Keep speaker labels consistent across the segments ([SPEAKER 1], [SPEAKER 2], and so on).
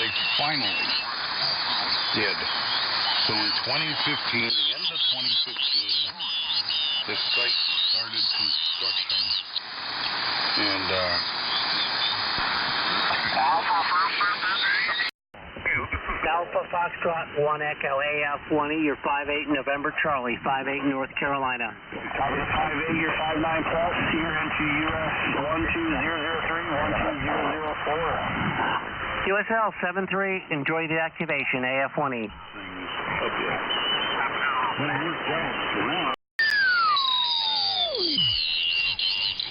[SPEAKER 1] they finally did. So in 2015, the end of 2015, the site started construction. And
[SPEAKER 2] Alpha Foxtrot 1 Echo AF1E, you're 58 November Charlie, 58 North Carolina.
[SPEAKER 3] Copy the 58, you're 59 plus, here into US 12003, 12004.
[SPEAKER 2] USL 73, enjoy the activation, AF1E.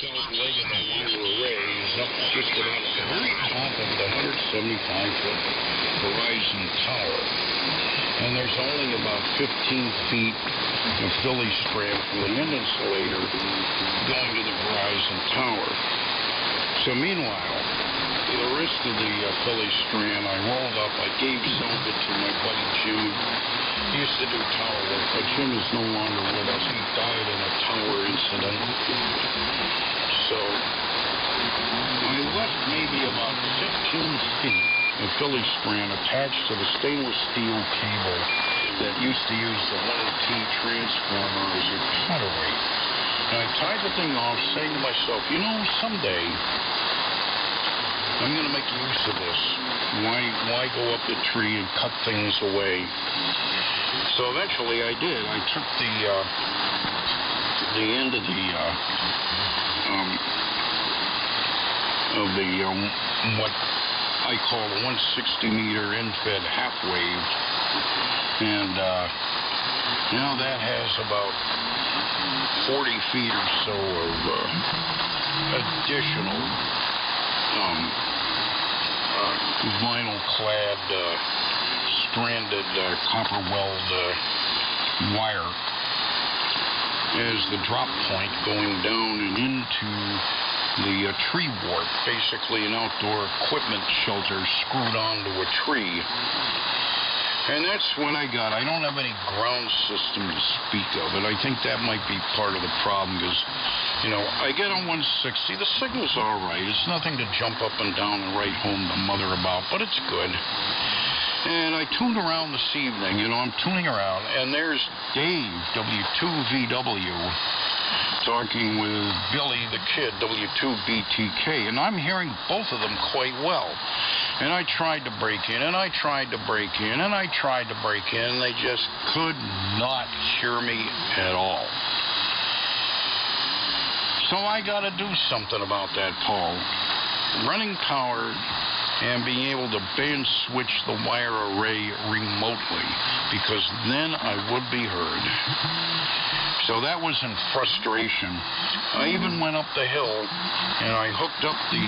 [SPEAKER 1] Self-legged wire arrays up just about the very top of the 175-foot Verizon tower. And there's only about 15 feet of Philly strand from the end insulator going to the Verizon tower. So meanwhile, the rest of the Philly strand I rolled up. I gave some of it to my buddy Jim. He used to do tower work, but Jim is no longer with us. He died in a tower incident. So I left maybe about 15 feet of Philly strand attached to the stainless steel cable that used to use the 1T transformer as a counterweight. And I tied the thing off, saying to myself, you know, someday I'm going to make use of this. Why go up the tree and cut things away? So eventually I did. I took the end of what I call the 160-meter end-fed half wave, and now that has about 40 feet or so of additional vinyl-clad stranded copper weld wire as the drop point going down and into the tree wart, basically an outdoor equipment shelter screwed onto a tree. And that's what I got. I don't have any ground system to speak of, and I think that might be part of the problem because, you know, I get on 160. The signal's all right. It's nothing to jump up and down and write home to mother about, but it's good. And I tuned around this evening. You know, I'm tuning around, and there's Dave, W2VW, talking with Billy the Kid, W2BTK, and I'm hearing both of them quite well. And I tried to break in, and I tried to break in, and I tried to break in, and they just could not hear me at all. So I got to do something about that, Paul. Running power and being able to band switch the wire array remotely, because then I would be heard. So that was in frustration. I even went up the hill and I hooked up the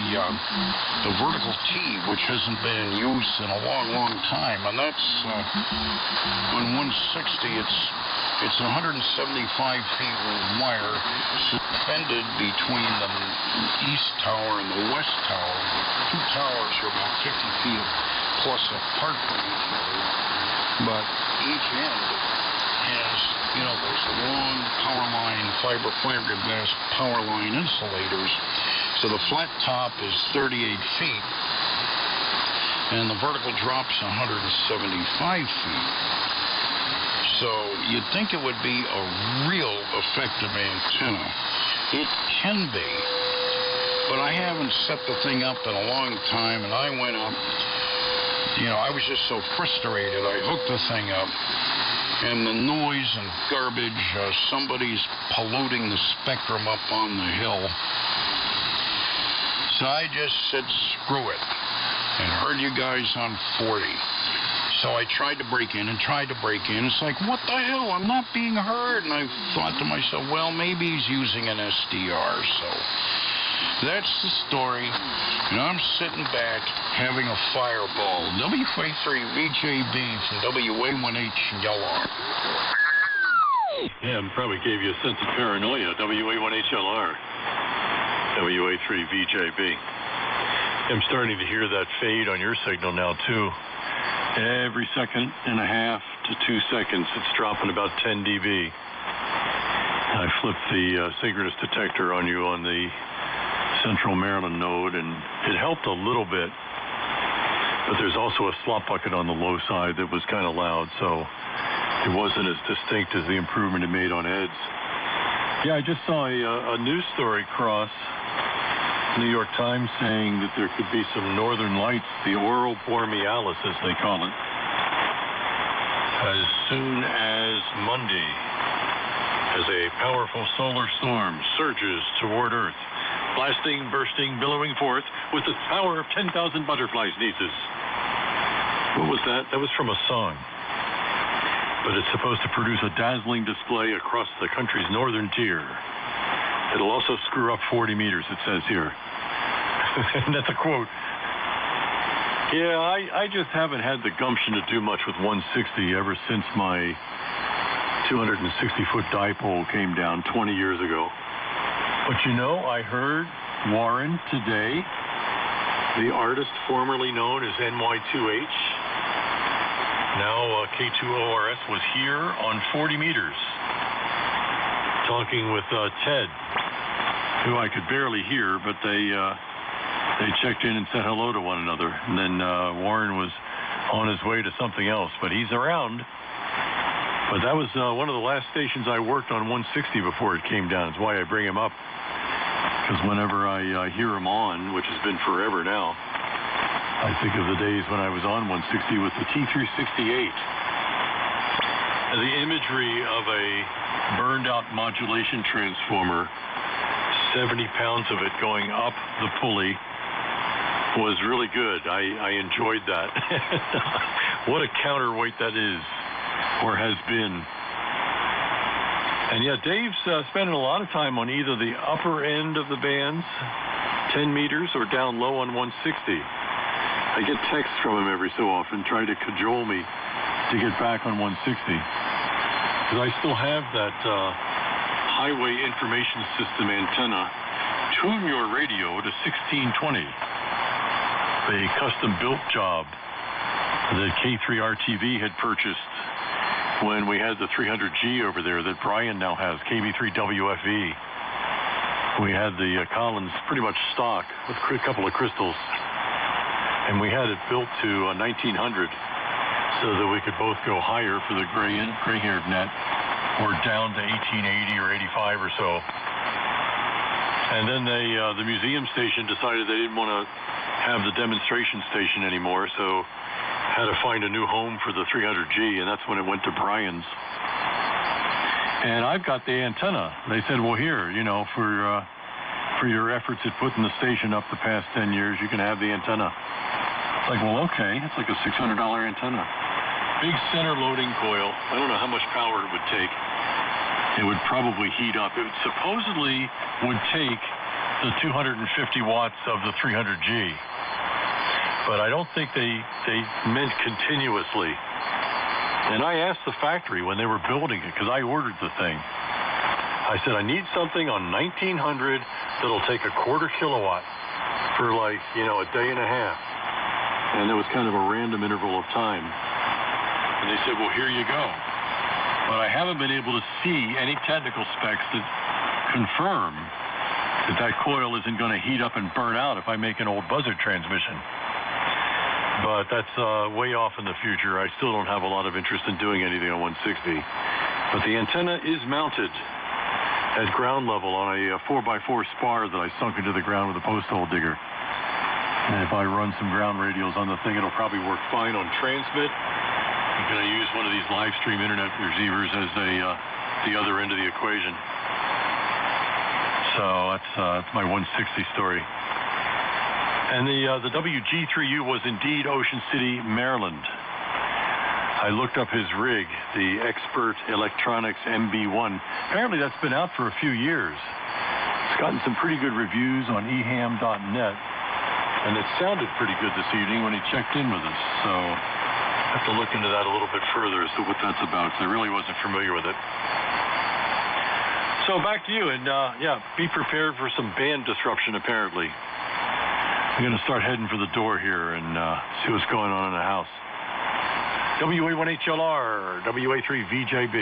[SPEAKER 1] vertical T, which hasn't been in use in a long, long time. And that's on 160. It's 175 feet of wire suspended between the east tower and the west tower. Two towers are about 50 feet plus apart from each other, but each end has, you know, those long power line, fiberglass power line insulators. So the flat top is 38 feet, and the vertical drop's 175 feet. So you'd think it would be a real effective antenna. It can be, but I haven't set the thing up in a long time, and I went up, you know, I was just so frustrated. I hooked the thing up, and the noise and garbage, somebody's polluting the spectrum up on the hill. So I just said, screw it, and heard you guys on 40. So I tried to break in and tried to break in. It's like, what the hell? I'm not being heard. And I thought to myself, well, maybe he's using an SDR. So that's the story. And I'm sitting back having a fireball. WA3VJB from WA1H Yellow.
[SPEAKER 4] Yeah, probably gave you a sense of paranoia. WA1HLR. WA3VJB. I'm starting to hear that fade on your signal now, too. Every second and a half to 2 seconds, it's dropping about 10 dB. I flipped the synchronous detector on you on the Central Maryland node, and it helped a little bit. But there's also a slop bucket on the low side that was kind of loud, so it wasn't as distinct as the improvement it made on Ed's. Yeah, I just saw a news story cross New York Times saying that there could be some northern lights, the aurora borealis as they call it, as soon as Monday, as a powerful solar storm surges toward Earth, blasting, bursting, billowing forth with the power of 10,000 butterflies, nieces. What was that? That was from a song. But it's supposed to produce a dazzling display across the country's northern tier. It'll also screw up 40 meters, it says here. And that's a quote. Yeah, I just haven't had the gumption to do much with 160 ever since my 260-foot dipole came down 20 years ago. But you know, I heard Warren today, the artist formerly known as NY2H, now K2ORS, was here on 40 meters talking with Ted, who I could barely hear, but they checked in and said hello to one another. And then Warren was on his way to something else, but he's around. But that was one of the last stations I worked on 160 before it came down. That's why I bring him up, because whenever I hear him on, which has been forever now, I think of the days when I was on 160 with the T368. The imagery of a burned-out modulation transformer, 70 pounds of it going up the pulley, was really good. I enjoyed that. What a counterweight that is, or has been. And yeah, Dave's spending a lot of time on either the upper end of the bands, 10 meters, or down low on 160. I get texts from him every so often trying to cajole me to get back on 160. Because I still have that highway information system antenna. Tune your radio to 1620. A custom-built job that K3RTV had purchased when we had the 300G over there that Brian now has, KB3WFE. We had the Collins pretty much stock with a couple of crystals. And we had it built to 1900 so that we could both go higher for the gray-haired net, or down to 1880 or 85 or so. And then the museum station decided they didn't want to have the demonstration station anymore, so had to find a new home for the 300G, and that's when it went to Brian's. And I've got the antenna. They said, well, here, you know, for your efforts at putting the station up the past 10 years, you can have the antenna. It's like, well, okay. It's like a $600 antenna. Big center loading coil. I don't know how much power it would take. It would probably heat up. It supposedly would take the 250 watts of the 300G. But I don't think they meant continuously. And I asked the factory when they were building it, because I ordered the thing. I said, I need something on 1900 that'll take a quarter kilowatt for, like, you know, a day and a half. And it was kind of a random interval of time. And they said, well, here you go. But I haven't been able to see any technical specs that confirm that coil isn't going to heat up and burn out if I make an old buzzard transmission. But that's way off in the future. I still don't have a lot of interest in doing anything on 160. But the antenna is mounted at ground level on a 4x4 spar that I sunk into the ground with a post hole digger. And if I run some ground radios on the thing, it'll probably work fine on transmit. I'm going to use one of these live stream internet receivers as the other end of the equation. So that's my 160 story. And the WG3U was indeed Ocean City, Maryland. I looked up his rig, the Expert Electronics MB1. Apparently that's been out for a few years. It's gotten some pretty good reviews on eham.net. And it sounded pretty good this evening when he checked in with us. So I have to look into that a little bit further as to what that's about, because I really wasn't familiar with it. So back to you, and yeah, be prepared for some band disruption, apparently. I'm going to start heading for the door here and see what's going on in the house. WA1HLR, WA3VJB.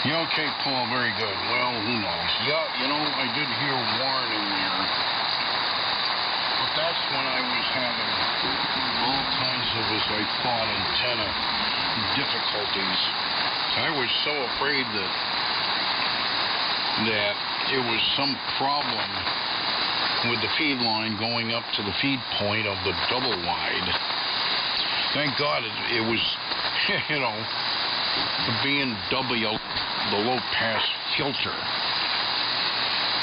[SPEAKER 1] Yeah, okay, Paul, very good. Well, who knows? Yeah, you know, I did hear Warren in there. that's when I was having all kinds of, as I thought, antenna difficulties. I was so afraid that it was some problem with the feed line going up to the feed point of the double wide. Thank God it was, you know, the B&W, the low pass filter.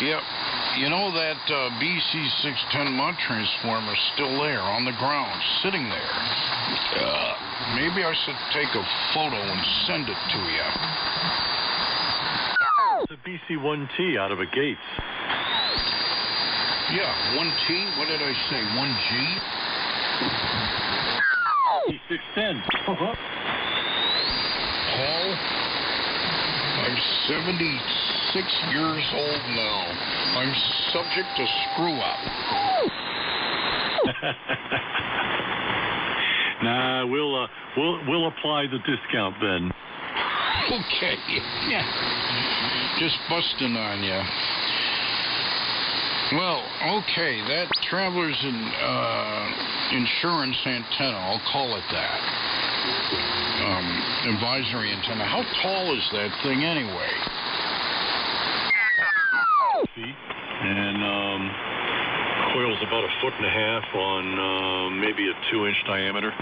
[SPEAKER 1] Yep. You know that BC610 mod transformer is still there on the ground, sitting there. Maybe I should take a photo and send it to you.
[SPEAKER 4] It's a BC1T out of a Gates.
[SPEAKER 1] Yeah, 1T? What did I say? 1G?
[SPEAKER 4] B610.
[SPEAKER 1] Paul, I'm 76 years old now. I'm subject to screw up.
[SPEAKER 4] Nah, we'll apply the discount then.
[SPEAKER 1] Okay. Yeah. Just busting on you. Well, okay, that Traveler's insurance antenna, I'll call it that. Advisory antenna. How tall is that thing anyway?
[SPEAKER 4] Feet. And coil's about 1.5 feet on maybe a 2-inch diameter.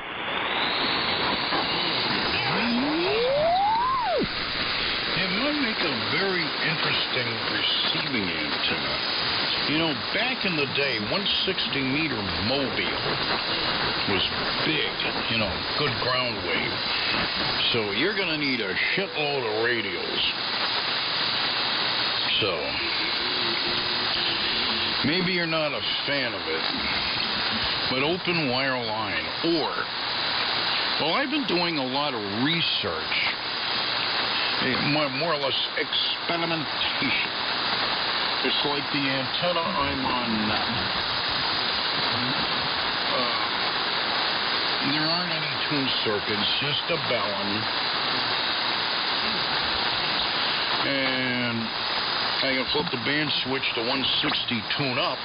[SPEAKER 1] It might make a very interesting receiving antenna. You know, back in the day, 160-meter mobile was big, you know, good ground wave. So you're going to need a shitload of radios. So maybe you're not a fan of it, but open wire line well, I've been doing a lot of research, more or less experimentation. It's like the antenna I'm on now. There aren't any tune circuits, just a bellin. And I can flip the band switch to 160 tune up,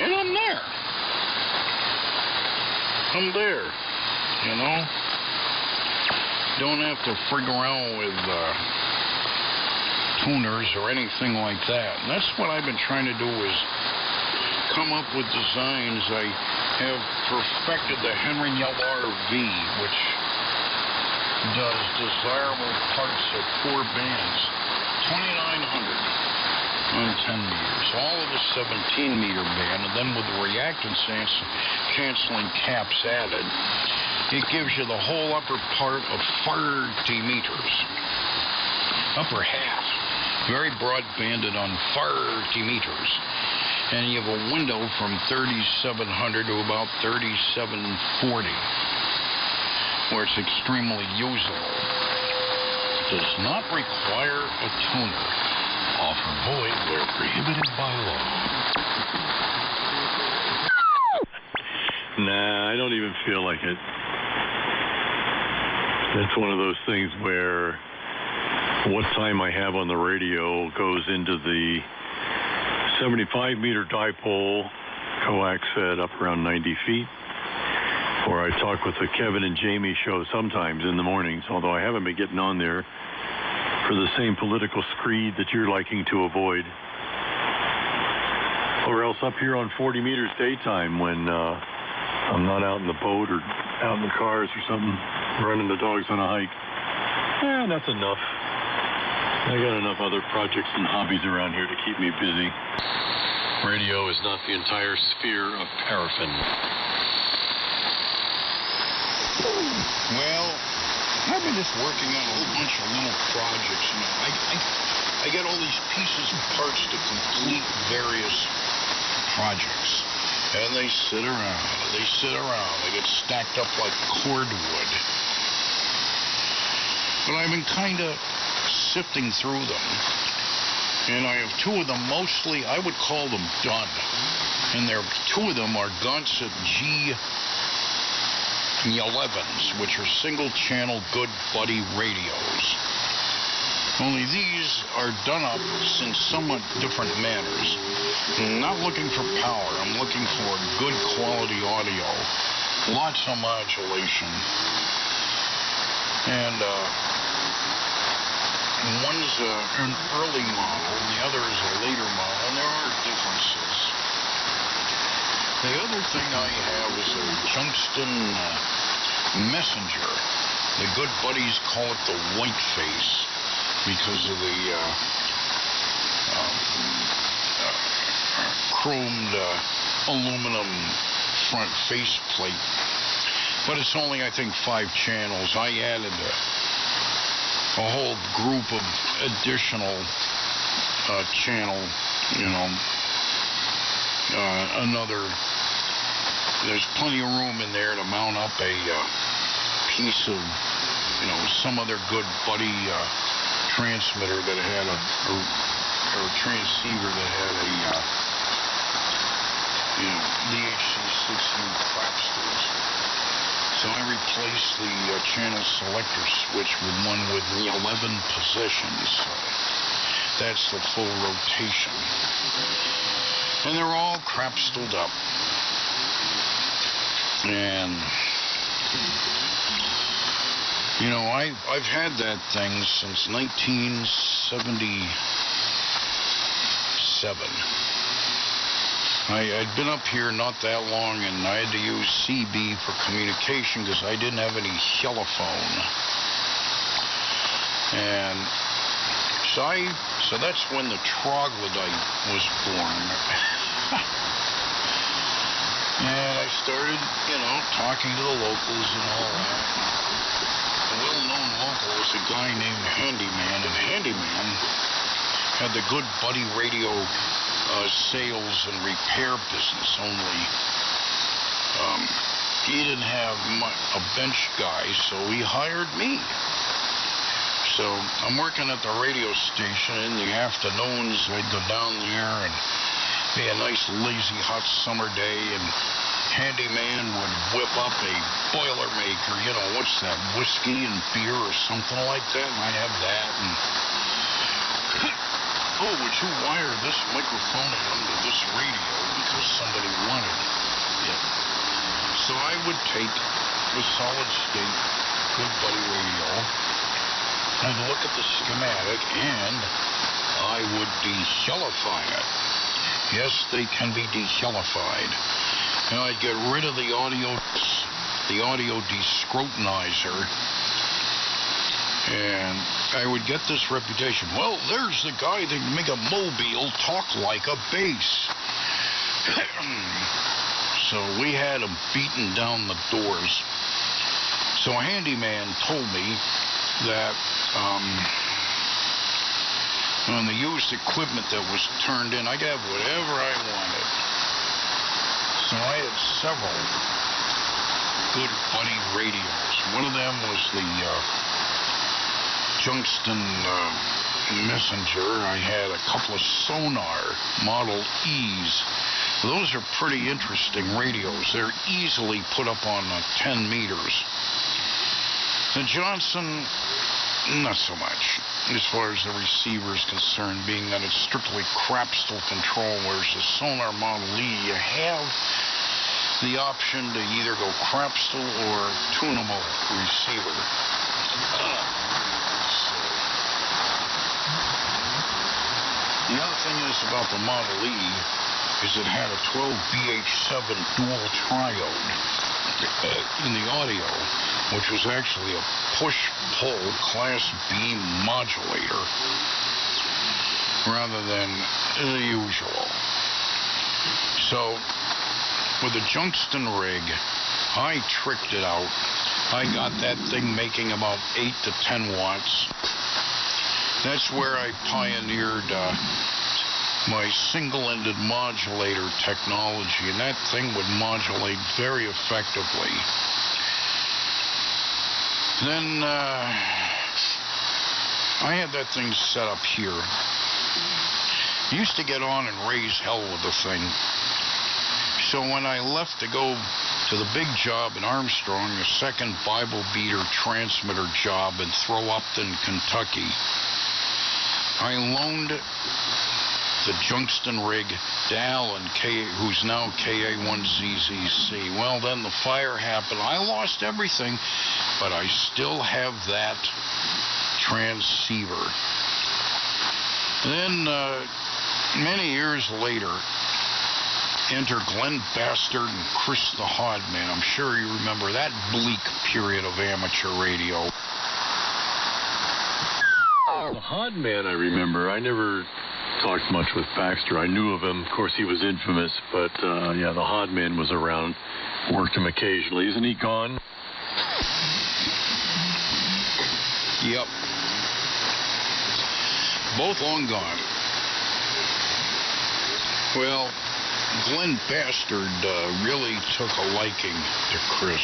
[SPEAKER 1] and I'm there. I'm there, you know? Don't have to frig around with tuners or anything like that. And that's what I've been trying to do, is come up with designs. I have perfected the Henry LRV, which does desirable parts of 4 bands, 2900 on 10 meters, all of the 17-meter band, and then with the reactance canceling caps added, it gives you the whole upper part of 40 meters, upper half, very broad banded on 40 meters. And you have a window from 3700 to about 3740, where it's extremely usable. It does not require a tuner. Offer void where prohibited by law.
[SPEAKER 4] Nah, I don't even feel like it. It's one of those things where what time I have on the radio goes into the 75-meter dipole, coax fed up around 90 feet. Or I talk with the Kevin and Jamie show sometimes in the mornings, although I haven't been getting on there for the same political screed that you're liking to avoid. Or else up here on 40 meters daytime when I'm not out in the boat or out in the cars or something, running the dogs on a hike. That's enough. I got enough other projects and hobbies around here to keep me busy. Radio is not the entire sphere of paraffin.
[SPEAKER 1] Well, I've been just working on a whole bunch of little projects. You know, I get all these pieces and parts to complete various projects, and they sit around. They get stacked up like cordwood. But I've been kind of sifting through them, and I have 2 of them mostly, I would call them done. And 2 of them are Gonset G11s, which are single-channel good buddy radios. Only these are done up in somewhat different manners. I'm not looking for power. I'm looking for good quality audio. Lots of modulation. And one's an early model, and the other is a later model, and there are differences. The other thing I have is a Tungsten Messenger. The good buddies call it the white face because of the chromed aluminum front faceplate. But it's only, I think, 5 channels. I added a whole group of additional channel, there's plenty of room in there to mount up a piece of, some other good buddy transmitter that had or transceiver that had a, DHC-60 crapsters. So I replaced the channel selector switch with one with 11 positions. So that's the full rotation. And they're all crapstilled up. And, I've had that thing since 1977. I'd been up here not that long, and I had to use CB for communication because I didn't have any telephone. And so that's when the troglodyte was born. And I started, talking to the locals and all that. A well-known local was a guy named Handyman, and Handyman had the good buddy radio sales and repair business, only he didn't have a bench guy, so he hired me. So I'm working at the radio station in the afternoons. I'd go down there and be a nice lazy hot summer day, and Handyman would whip up a Boilermaker, what's that, whiskey and beer or something like that, and I'd have that, and oh, would you wire this microphone into this radio because somebody wanted it? So I would take the solid state good buddy radio and look at the schematic, and I would de-hellify it. Yes, they can be de-hellified. And I'd get rid of the audio descrutinizer, and I would get this reputation. Well, there's the guy that can make a mobile talk like a bass. So we had him beating down the doors. So a Handyman told me that on the used equipment that was turned in, I could have whatever I wanted. So I had several good buddy radios. One of them was the Tungsten Messenger. I had a couple of Sonar Model E's. Those are pretty interesting radios. They're easily put up on 10 meters. The Johnson, not so much, as far as the receiver is concerned, being that it's strictly crapstill control, whereas the Sonar Model E, you have the option to either go crapstill or tunable receiver. The other thing is about the Model E is it had a 12BH7 dual triode in the audio, which was actually a push-pull Class B modulator rather than the usual. So with the Tungsten rig, I tricked it out. I got that thing making about 8 to 10 watts. That's where I pioneered my single-ended modulator technology, and that thing would modulate very effectively. Then I had that thing set up here. I used to get on and raise hell with the thing. So when I left to go to the big job in Armstrong, the second Bible beater transmitter job in Throw Upton, Kentucky, I loaned the Junction rig to Alan, who's now KA1ZZC. Well, then the fire happened. I lost everything, but I still have that transceiver. Then, many years later, enter Glenn Bastard and Chris the Hodman. I'm sure you remember that bleak period of amateur radio.
[SPEAKER 4] The Hodman, I remember. I never talked much with Baxter. I knew of him. Of course, he was infamous, but yeah, the Hodman was around. Worked him occasionally. Isn't he gone?
[SPEAKER 1] Yep. Both long gone. Well, Glenn Bastard really took a liking to Chris,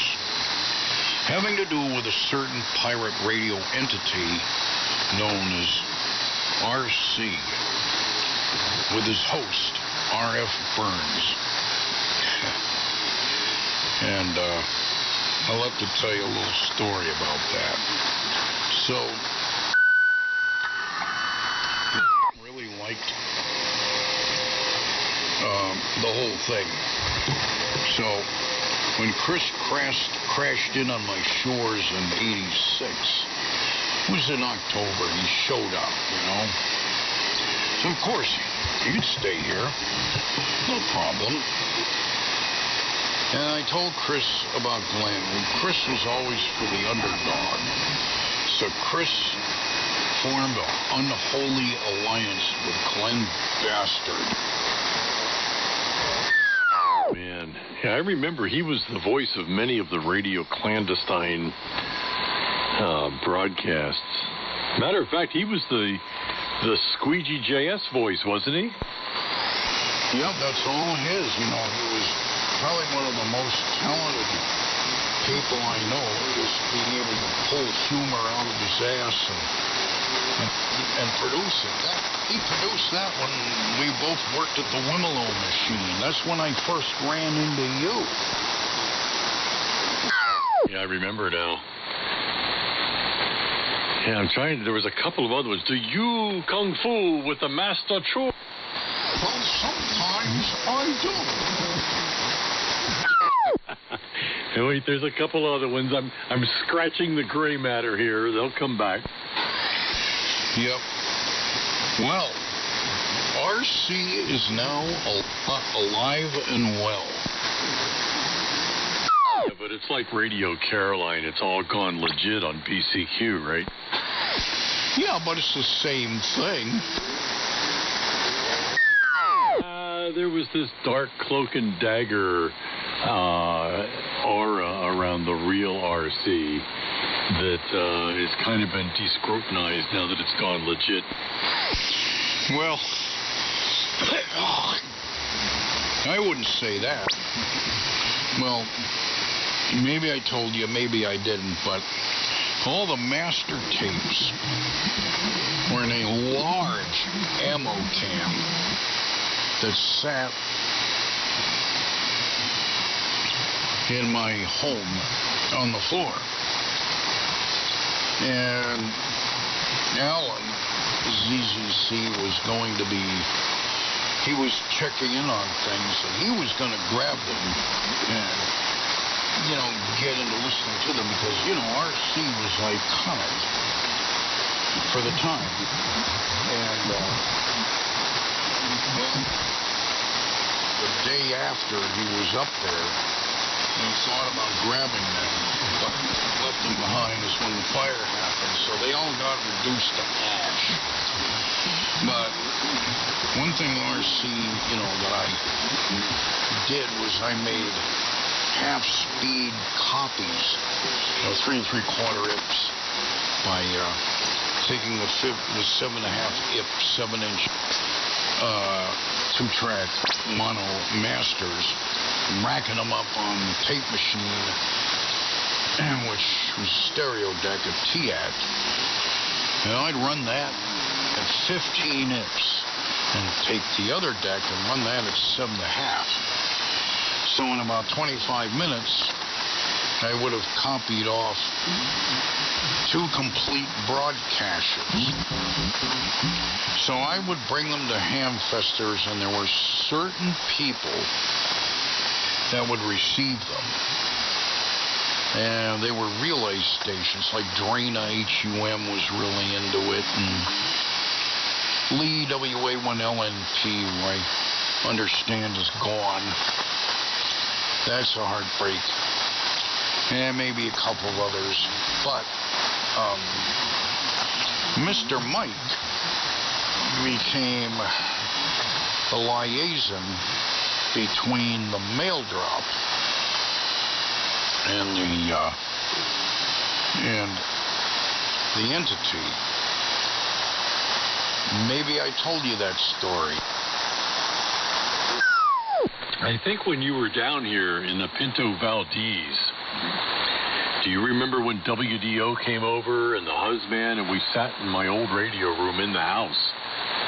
[SPEAKER 1] having to do with a certain pirate radio entity known as RC, with his host, R.F. Burns. And I'll have to tell you a little story about that. So, really liked the whole thing. So, when Chris crashed in on my shores in '86, it was in October, he showed up, you know. So, of course, you'd stay here. No problem. And I told Chris about Glenn. And Chris was always for the underdog. So Chris formed an unholy alliance with Glenn Bastard.
[SPEAKER 4] Man, yeah, I remember he was the voice of many of the radio clandestine broadcasts. Matter of fact, he was the Squeegee JS voice, wasn't he?
[SPEAKER 1] Yep, that's all his. You know, he was probably one of the most talented people I know, just being able to pull humor out of his ass and produce it. He produced that when we both worked at the Wimelo machine. That's when I first ran into you.
[SPEAKER 4] Yeah, I remember now. Yeah, I'm trying. There was a couple of other ones. Do you kung fu with the master Chu?
[SPEAKER 1] Well, sometimes I do.
[SPEAKER 4] Hey, wait, there's a couple other ones. I'm scratching the gray matter here. They'll come back.
[SPEAKER 1] Yep. Well, RC is now alive and well.
[SPEAKER 4] Yeah, but it's like Radio Caroline. It's all gone legit on PCQ, right?
[SPEAKER 1] Yeah, but it's the same thing.
[SPEAKER 4] There was this dark cloak and dagger aura around the real RC that has kind of been descrutinized now that it's gone legit.
[SPEAKER 1] Well, I wouldn't say that. Well, maybe I told you, maybe I didn't, but all the master tapes were in a large ammo can that sat in my home on the floor. And Alan, ZZC, was going to be, he was checking in on things, and he was going to grab them and, you know, get into listening to them because, you know, RC was iconic for the time. And, the day after he was up there, he thought about grabbing them, but left them behind is when the fire happened, so they all got reduced to ash. But one thing RC, you know, that I did was I made half-speed copies, you know, 3 3/4 IPs by taking the 7.5 IP 7-inch 2-track mono masters, racking them up on the tape machine, which was stereo deck at TAT. And I'd run that at 15 IPs and take the other deck and run that at 7.5. So in about 25 minutes, I would have copied off 2 complete broadcasters. So I would bring them to Hamfesters, and there were certain people that would receive them. And they were relay stations, like Drana HUM was really into it, and Lee WA1LNP, who I understand is gone. That's a heartbreak. And maybe a couple of others. But Mr. Mike became the liaison between the mail drop and the entity. Maybe I told you that story.
[SPEAKER 4] I think when you were down here in the Pinto Valdez, do you remember when WDO came over and the husband and we sat in my old radio room in the house?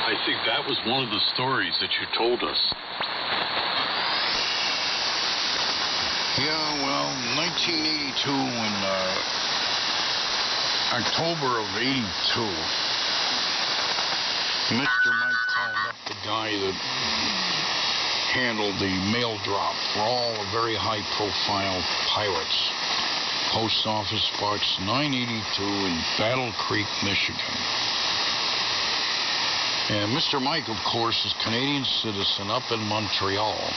[SPEAKER 4] I think that was one of the stories that you told us.
[SPEAKER 1] Yeah, well, 1982, in October of 82, Mr. Mike called up the guy that handled the mail drop for all the very high-profile pirates. Post Office Box 982 in Battle Creek, Michigan. And Mr. Mike, of course, is a Canadian citizen up in Montreal.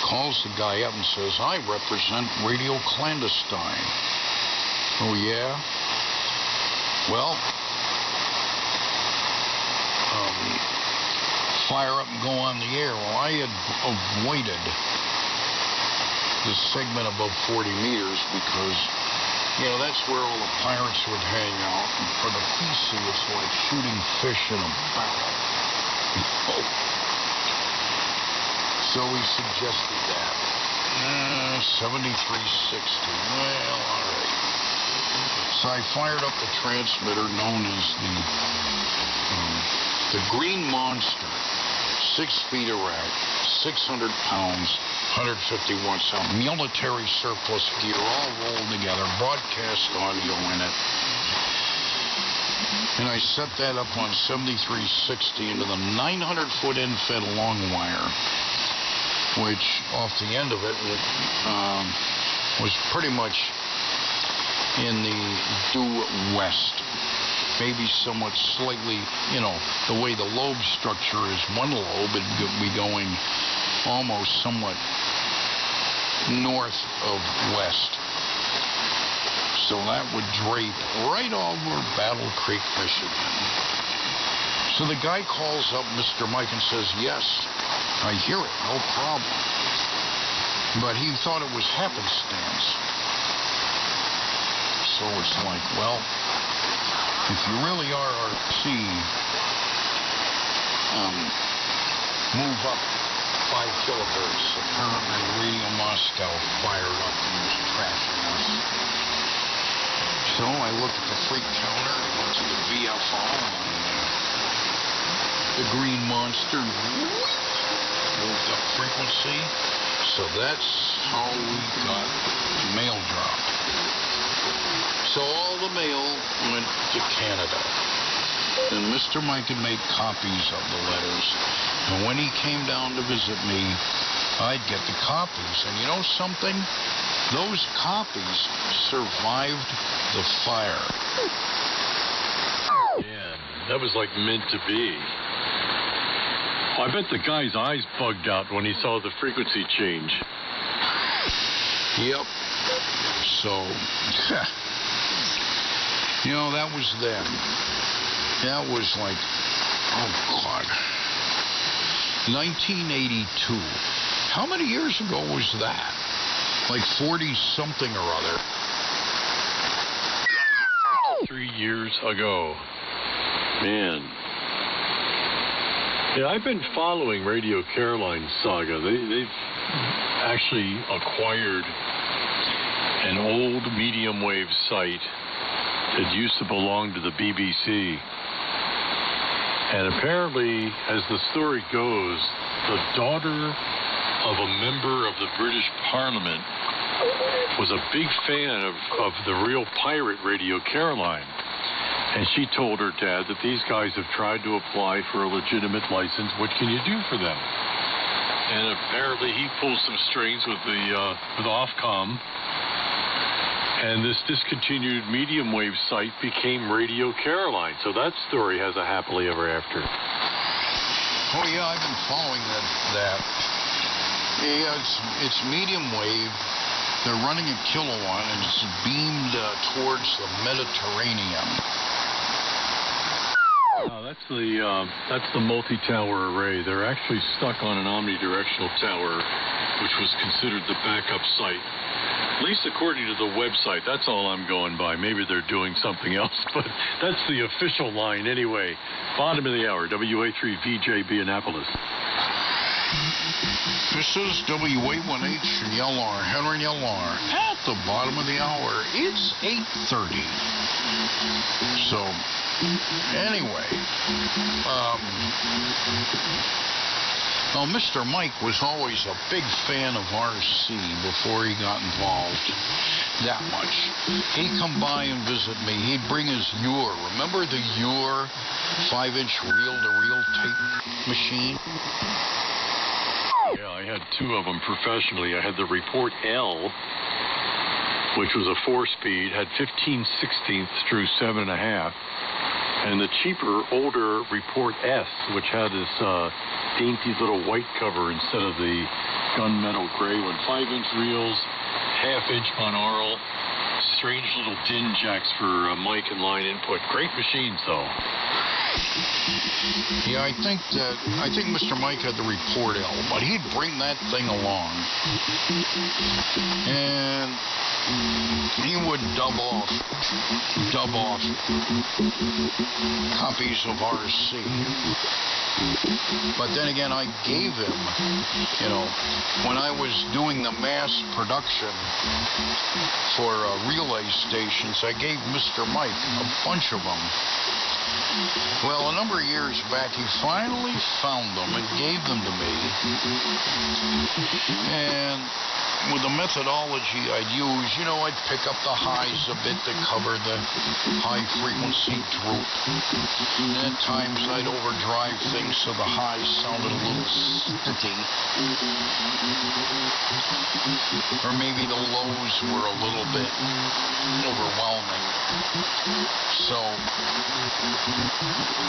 [SPEAKER 1] Calls the guy up and says, I represent Radio Clandestine. Oh, yeah? Well, fire up and go on the air. Well, I had avoided the segment above 40 meters because, you know, that's where all the pirates would hang out. And for the PC, it's like shooting fish in a barrel. So we suggested that. 7360. Well, all right. So I fired up the transmitter known as the Green Monster. 6 feet erect, 600 pounds, 150 watts out, military surplus gear all rolled together, broadcast audio in it. And I set that up on 7360 into the 900-foot in-fed long wire, which off the end of it was pretty much in the due west. Maybe somewhat slightly, you know, the way the lobe structure is one lobe, it'd be going almost somewhat north of west. So that would drape right over Battle Creek, Michigan. So the guy calls up Mr. Mike and says, yes, I hear it, no problem. But he thought it was happenstance. So it's like, well, if you really are RC, move up 5 kilohertz. Apparently Radio Moscow fired up and was tracking us. So I looked at the freak counter, went to the VFO, the Green Monster moved up frequency. So that's how we got the mail drop. So all the mail went to Canada. And Mr. Mike had made copies of the letters. And when he came down to visit me, I'd get the copies. And you know something? Those copies survived the fire.
[SPEAKER 4] Yeah, that was like meant to be. I bet the guy's eyes bugged out when he saw the frequency change.
[SPEAKER 1] Yep. So, you know, that was then. That was like, oh, God. 1982. How many years ago was that? Like 40-something or other.
[SPEAKER 4] 3 years ago. Man. Yeah, I've been following Radio Caroline's saga. They've actually acquired an old medium wave site that used to belong to the BBC. And apparently, as the story goes, the daughter of a member of the British Parliament was a big fan of the real pirate Radio Caroline. And she told her dad that these guys have tried to apply for a legitimate license. What can you do for them? And apparently he pulled some strings with Ofcom. And this discontinued medium wave site became Radio Caroline. So that story has a happily ever after.
[SPEAKER 1] Oh, yeah, I've been following that. Yeah, it's medium wave. They're running a kilowatt, and it's beamed towards the Mediterranean.
[SPEAKER 4] That's the multi-tower array. They're actually stuck on an omnidirectional tower, which was considered the backup site. At least according to the website. That's all I'm going by. Maybe they're doing something else, but that's the official line anyway. Bottom of the hour, WA3VJB Annapolis.
[SPEAKER 1] This is WA1H LR, Henry LR. At the bottom of the hour, it's 8:30. So, anyway, well, Mr. Mike was always a big fan of RC before he got involved. That much. He'd come by and visit me. He'd bring his Yeasu. Remember the Yeasu 5-inch reel-to-reel tape machine?
[SPEAKER 4] Yeah, I had two of them professionally. I had the Report L, which was a 4-speed, had 15/16 through 7.5, and the cheaper, older Report S, which had this dainty little white cover instead of the gunmetal gray one. 5-inch reels, 1/2-inch monaural, strange little DIN jacks for mic and line input. Great machines, though.
[SPEAKER 1] Yeah, I think Mr. Mike had the Report L, but he'd bring that thing along, and he would dub off copies of RC. But then again, I gave him, when I was doing the mass production for relay stations, I gave Mr. Mike a bunch of them. Well, a number of years back, he finally found them and gave them to me. And with the methodology I'd use, I'd pick up the highs a bit to cover the high-frequency droop. And at times, I'd overdrive things so the highs sounded a little stitty. Or maybe the lows were a little bit overwhelming. So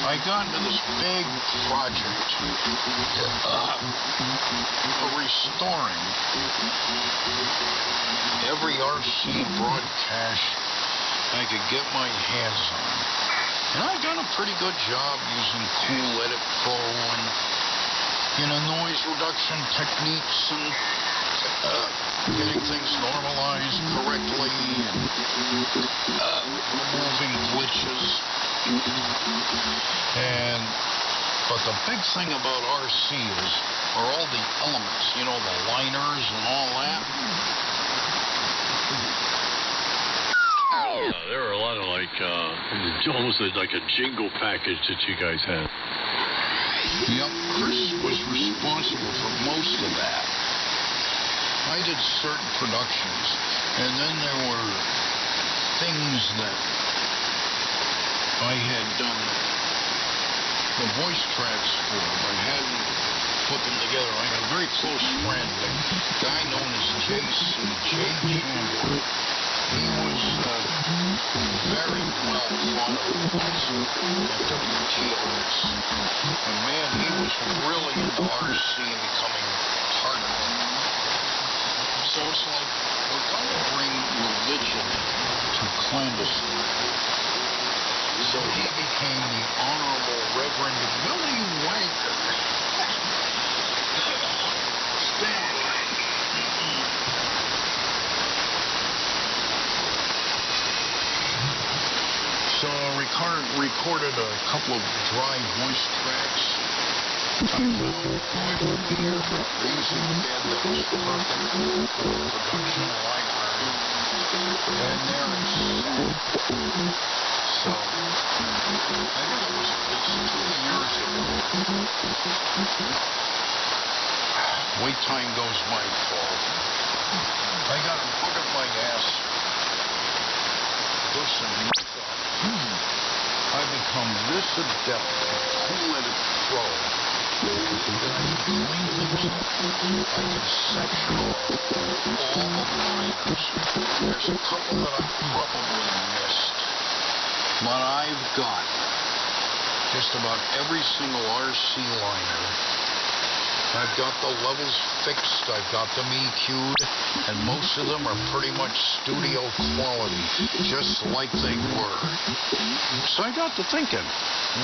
[SPEAKER 1] I got into this big project of restoring every RC broadcast I could get my hands on. And I've done a pretty good job using Cool Edit Pro and, noise reduction techniques and getting things normalized correctly and removing glitches. But the big thing about RC are all the elements, the liners and all that.
[SPEAKER 4] There were a lot of almost like a jingle package that you guys had.
[SPEAKER 1] Yep, Chris was responsible for most of that. I did certain productions, and then there were things that I had done the voice tracks for. I hadn't put them together. I had a very close friend, a guy known as Yeasu FT-101EE. He was very well thought of at WTOS. And man, he was really into RC and becoming part of it. So it's like, we're going to bring religion to clandestine. So he became the Honorable Reverend Willie Wanker. So I recorded a couple of dry voice tracks. I would be here for a reason bed that was perfect for the production library. And there it's set. So, I think it was at least 2 years ago. Wait time goes by, Paul. I got a bug up my ass. Listen, I've become this adept at two-legged pro that I can clean things up. I can section off all the liners. There's a couple that I probably missed. But I've got just about every single RC liner. I've got the levels fixed, I've got them EQ'd, and most of them are pretty much studio quality, just like they were. So I got to thinking,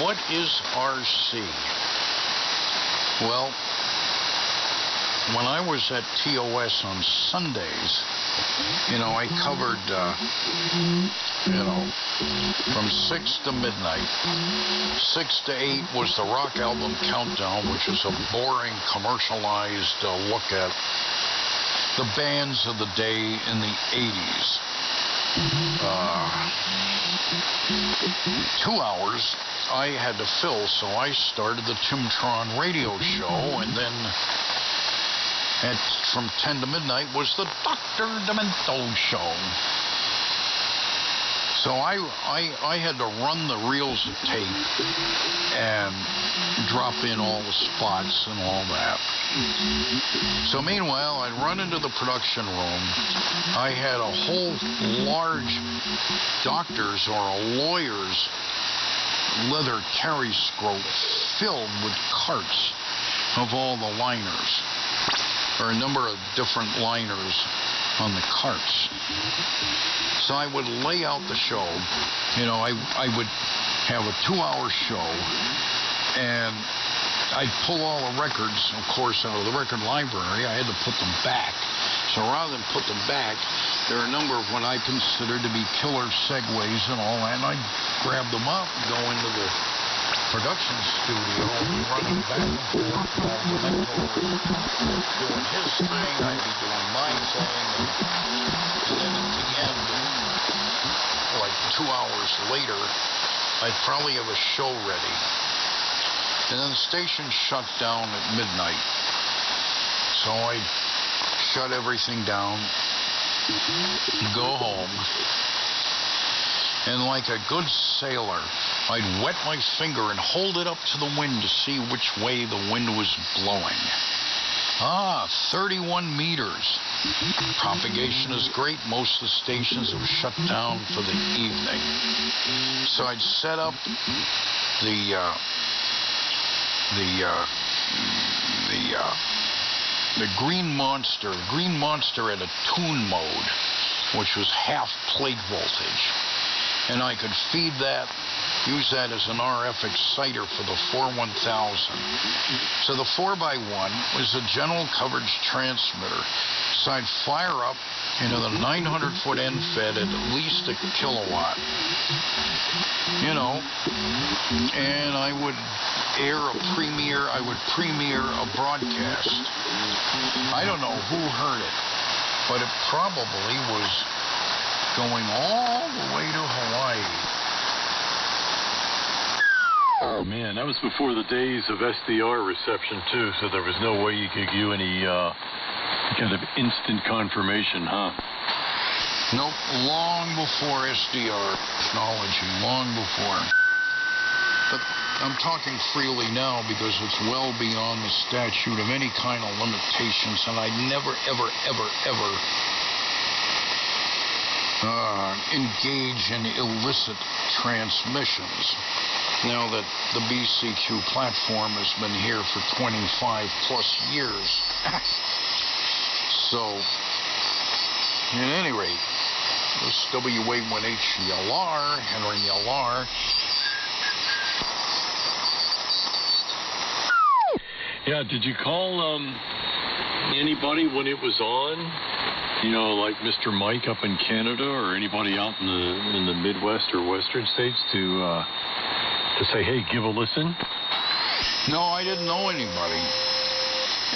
[SPEAKER 1] what is RC? Well, when I was at TOS on Sundays, I covered, from 6 to midnight. 6 to 8 was the rock album countdown, which is a boring, commercialized look at the bands of the day in the 80s. 2 hours I had to fill, so I started the Timtron radio show, and then from 10 to midnight was the Dr. Demento show. So I had to run the reels of tape and drop in all the spots and all that. So meanwhile, I'd run into the production room. I had a whole large doctor's or a lawyer's leather carry scrope filled with carts of all the liners, or a number of different liners on the carts. So I would lay out the show. I would have a 2-hour show, and I'd pull all the records, of course, out of the record library. I had to put them back. So rather than put them back, there are a number of what I consider to be killer segues and all that, and I'd grab them up and go into the production studio, running back and forth, doing his thing, I'd be doing my thing, and then at the end, like 2 hours later, I'd probably have a show ready. And then the station shut down at midnight. So I'd shut everything down, go home, and like a good sailor, I'd wet my finger and hold it up to the wind to see which way the wind was blowing. 31 meters. Propagation is great. Most of the stations have shut down for the evening. So I'd set up the Green Monster. The Green Monster had a tune mode, which was half plate voltage. And I could feed that, use that as an RF exciter for the 41000. So the 4x1 was a general coverage transmitter. So I'd fire up into the 900-foot end fed at least a kilowatt. And I would premiere a broadcast. I don't know who heard it, but it probably was going all the way to Hawaii.
[SPEAKER 4] Oh, man, that was before the days of SDR reception, too, so there was no way you could do any kind of instant confirmation, huh?
[SPEAKER 1] Nope, long before SDR technology, long before. But I'm talking freely now because it's well beyond the statute of any kind of limitations, and I never, ever, ever, ever engage in illicit transmissions. Now that the BCQ platform has been here for 25 plus years. So, at any rate, this WA1HLR, Henry LR.
[SPEAKER 4] Yeah, did you call anybody when it was on? Like Mr. Mike up in Canada, or anybody out in the Midwest or Western states to say, hey, give a listen?
[SPEAKER 1] No, I didn't know anybody.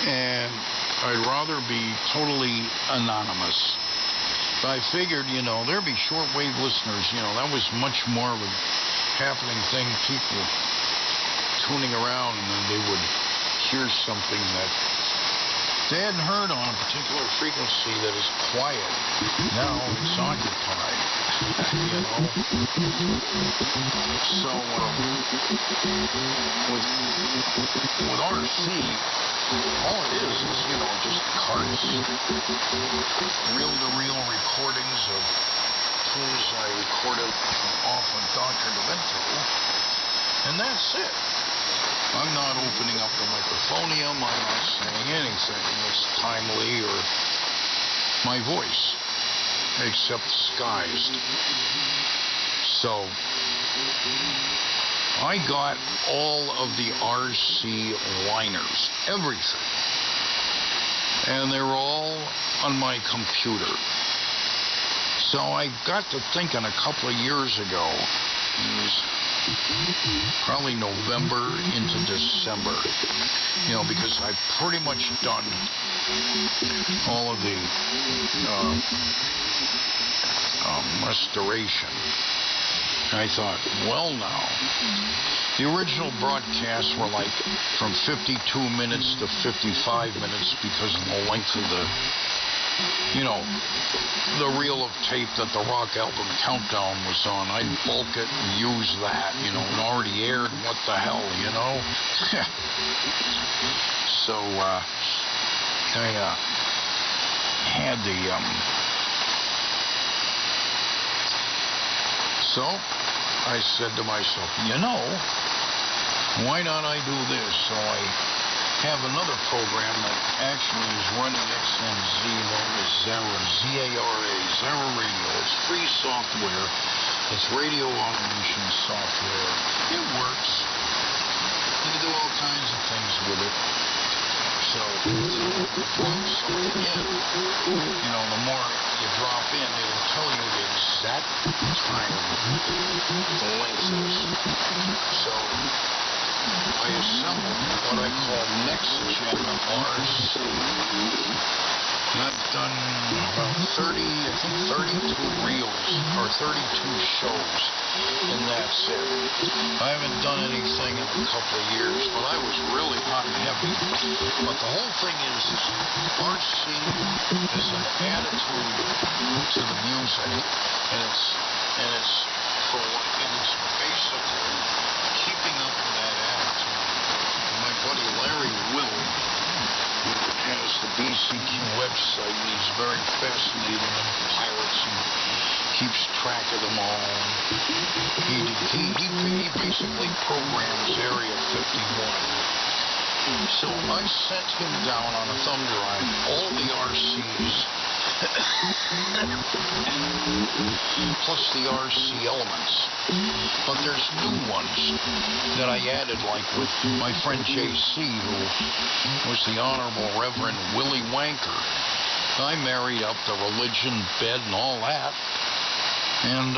[SPEAKER 1] And I'd rather be totally anonymous. But I figured, there'd be shortwave listeners. That was much more of a happening thing. People tuning around, and then they would hear something that they hadn't heard on a particular frequency that is quiet. Now it's occupied, you know. So with RC, all it is, you know, just carts, reel-to-reel recordings of tunes I recorded off of Dr. Demento, and that's it. I'm not opening up the microphonium, I'm not saying anything that's timely or my voice, except disguised. So, I got all of the RC liners, everything. And they're all on my computer. So I got to thinking a couple of years ago, it was probably November into December, you know, because I've pretty much done all of the restoration. I thought, well, now, the original broadcasts were like from 52 minutes to 55 minutes because of the length of the, you know, the reel of tape that the rock album Countdown was on. I'd bulk it and use that, you know, it already aired, what the hell, you know? So, I had the, so I said to myself, you know, why not I do this? So I have another program that actually is running XNZ, known as Zara, Z-A-R-A, Zara Radio. It's free software. It's radio automation software. It works. You can do all kinds of things with it. So, drop something in, you know, the more you drop in, it'll tell you the exact time the length is. So, I assembled what I call Next Gen RC. And I've done about 32 reels, or 32 shows, and that's it. I haven't done anything in a couple of years, but I was really hot and heavy. But the whole thing is RC is an attitude to the music, and it's basically keeping up with that attitude. And my buddy Larry Will, who has the BCQ website, and he's very fascinated in pirates and keeps track of them all. He basically programs Area 51. So I sent him down on a thumb drive all the RCs, plus the RC elements. But there's new ones that I added, like with my friend JC, who was the Honorable Reverend Willie Wanker. I married up the religion, bed, and all that, and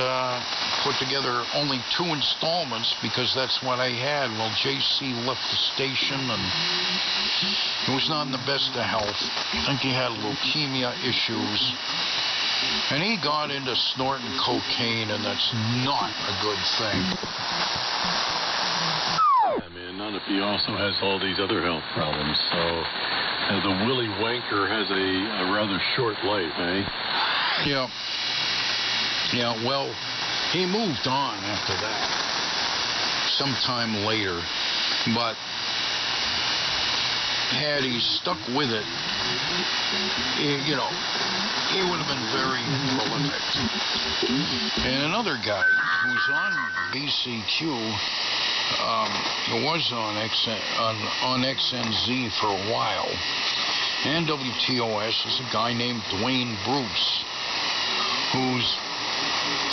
[SPEAKER 1] put together only 2 installments because that's what I had. Well, JC left the station, and he was not in the best of health. I think he had leukemia issues. And he got into snorting cocaine, and that's not a good thing.
[SPEAKER 4] Yeah, man, not if he also has all these other health problems. So the Willie Wanker has a rather short life, eh?
[SPEAKER 1] Yeah. Yeah, well, he moved on after that, sometime later. But had he stuck with it, you know, he would have been very prolific. And another guy who's on BCQ, who was on XNZ for a while, and WTOS, is a guy named Dwayne Bruce, who's a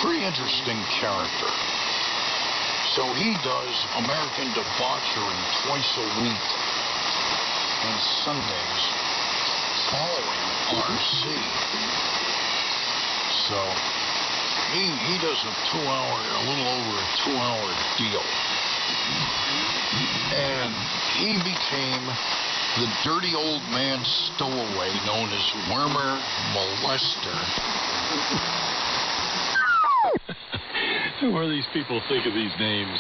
[SPEAKER 1] pretty interesting character. So he does American Debauchery twice a week on Sundays following RC. So he does a little over a 2-hour deal. And he became the dirty old man stowaway known as Wormer Molester.
[SPEAKER 4] Who are these people think of these names?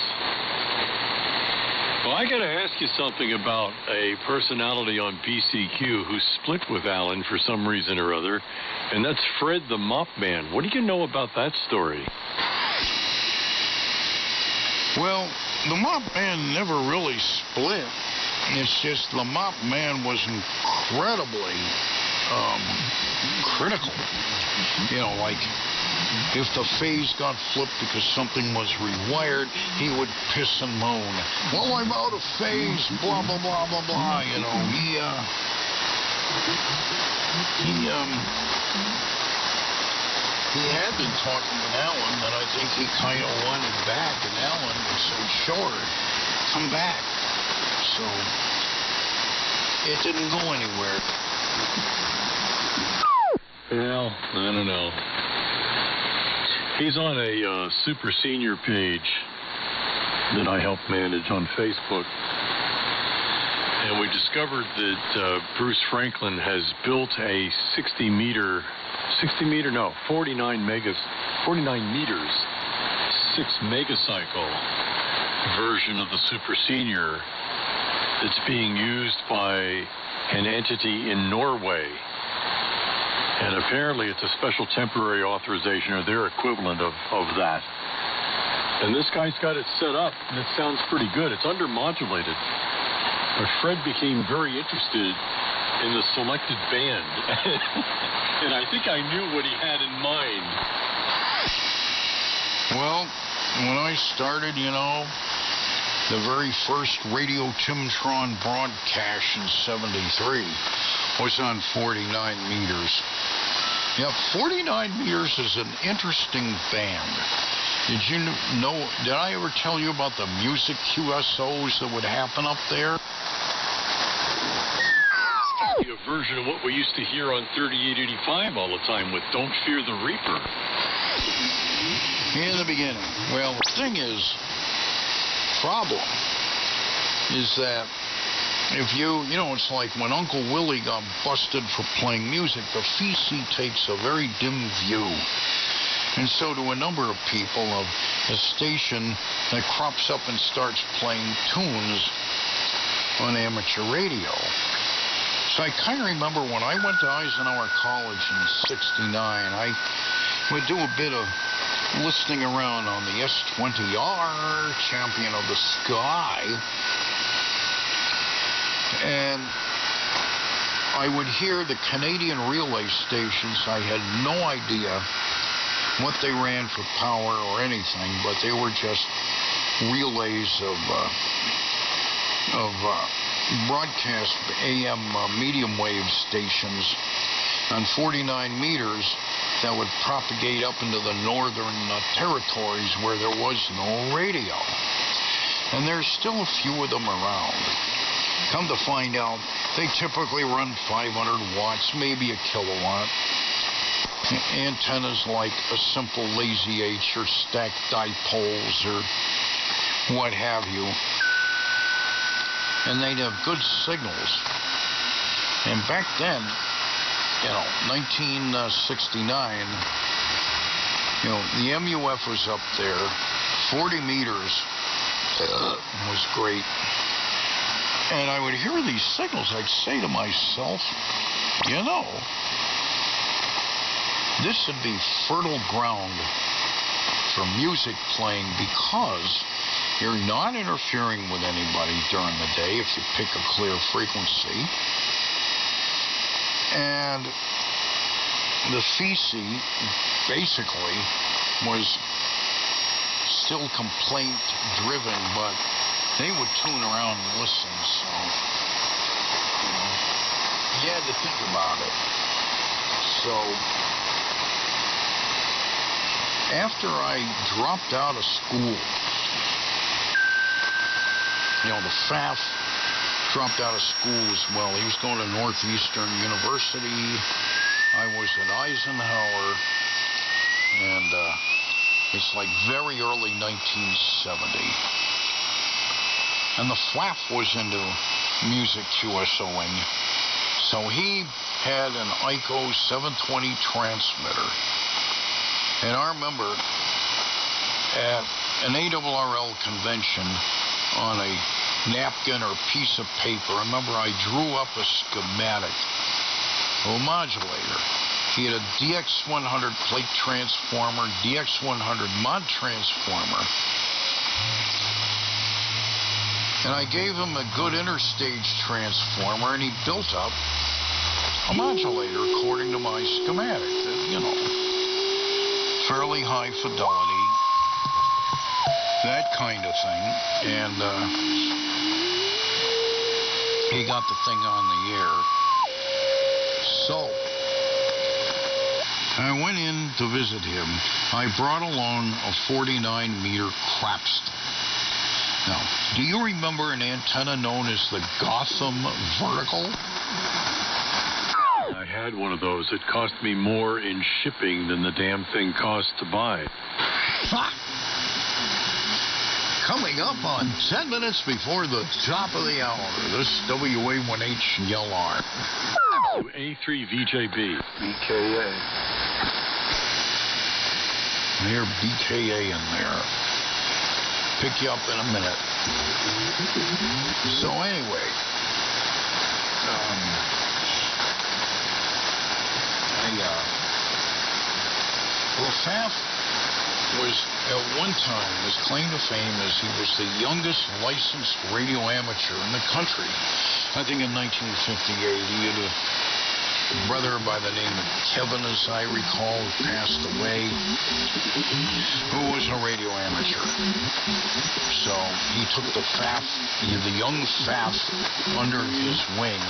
[SPEAKER 4] Well, I got to ask you something about a personality on BCQ who split with Alan for some reason or other, and that's Fred the Mop Man. What do you know about that story?
[SPEAKER 1] Well, the Mop Man never really split. It's just the Mop Man was incredibly critical. You know, like if the phase got flipped because something was rewired, he would piss and moan. Well, I'm out of phase, blah, blah, blah, blah, blah. You know, he had been talking with Alan, and I think he kind of wanted back, and Alan would say, sure, come back. So it didn't go anywhere.
[SPEAKER 4] Well, I don't know. He's on a super senior page that I help manage on Facebook. And we discovered that Bruce Franklin has built a 49 meters, 6 megacycle version of the super senior that's being used by an entity in Norway. And apparently it's a special temporary authorization or their equivalent of that. And this guy's got it set up, and it sounds pretty good. It's undermodulated. But Fred became very interested in the selected band. And I think I knew what he had in mind.
[SPEAKER 1] Well, when I started, you know, the very first Radio Timtron broadcast in '73 was on 49 meters. Yeah, 49 meters is an interesting band. Did you know, did I ever tell you about the music QSOs that would happen up there?
[SPEAKER 4] A version of what we used to hear on 3885 all the time with Don't Fear the Reaper.
[SPEAKER 1] In the beginning. Well, the thing is, problem is that if you know, it's like when Uncle Willie got busted for playing music, the FEC takes a very dim view. And so do a number of people of a station that crops up and starts playing tunes on amateur radio. So I kind of remember when I went to Eisenhower College in '69, I would do a bit of listening around on the S20R, Champion of the Sky. And I would hear the Canadian relay stations. I had no idea what they ran for power or anything, but they were just relays of broadcast AM medium wave stations on 49 meters that would propagate up into the northern territories where there was no radio. And there's still a few of them around. Come to find out, they typically run 500 watts, maybe a kilowatt. Antennas like a simple lazy H or stacked dipoles or what have you. And they'd have good signals. And back then, you know, 1969, you know, the MUF was up there. 40 meters was great. And I would hear these signals. I'd say to myself, you know, this would be fertile ground for music playing because you're not interfering with anybody during the day if you pick a clear frequency. And the FEC basically was still complaint driven, but they would tune around and listen, so you know, you had to think about it. So after I dropped out of school, you know, the FAF dropped out of school as well. He was going to Northeastern University. I was at Eisenhower, and it's like very early 1970. And the FLAF was into music QSOing. So he had an ICO 720 transmitter. And I remember at an ARRL convention on a napkin or piece of paper. Remember, I drew up a schematic of a modulator. He had a DX100 plate transformer, DX100 mod transformer, and I gave him a good interstage transformer, and he built up a modulator according to my schematic, you know, fairly high fidelity, that kind of thing, and he got the thing on the air. So I went in to visit him. I brought along a 49-meter Crapston. Now, do you remember an antenna known as the Gotham Vertical?
[SPEAKER 4] I had one of those. It cost me more in shipping than the damn thing cost to buy.
[SPEAKER 1] Ha! Coming up on 10 minutes before the top of the hour, this WA1HLR.
[SPEAKER 4] A3VJB.
[SPEAKER 3] BKA.
[SPEAKER 1] They're BKA in there. Pick you up in a minute. So anyway, LaFaff was at one time, his claim to fame is he was the youngest licensed radio amateur in the country. I think in 1958 he had a brother by the name of Kevin, as I recall, who passed away, who was a radio amateur. So he took the young Faff under his wing,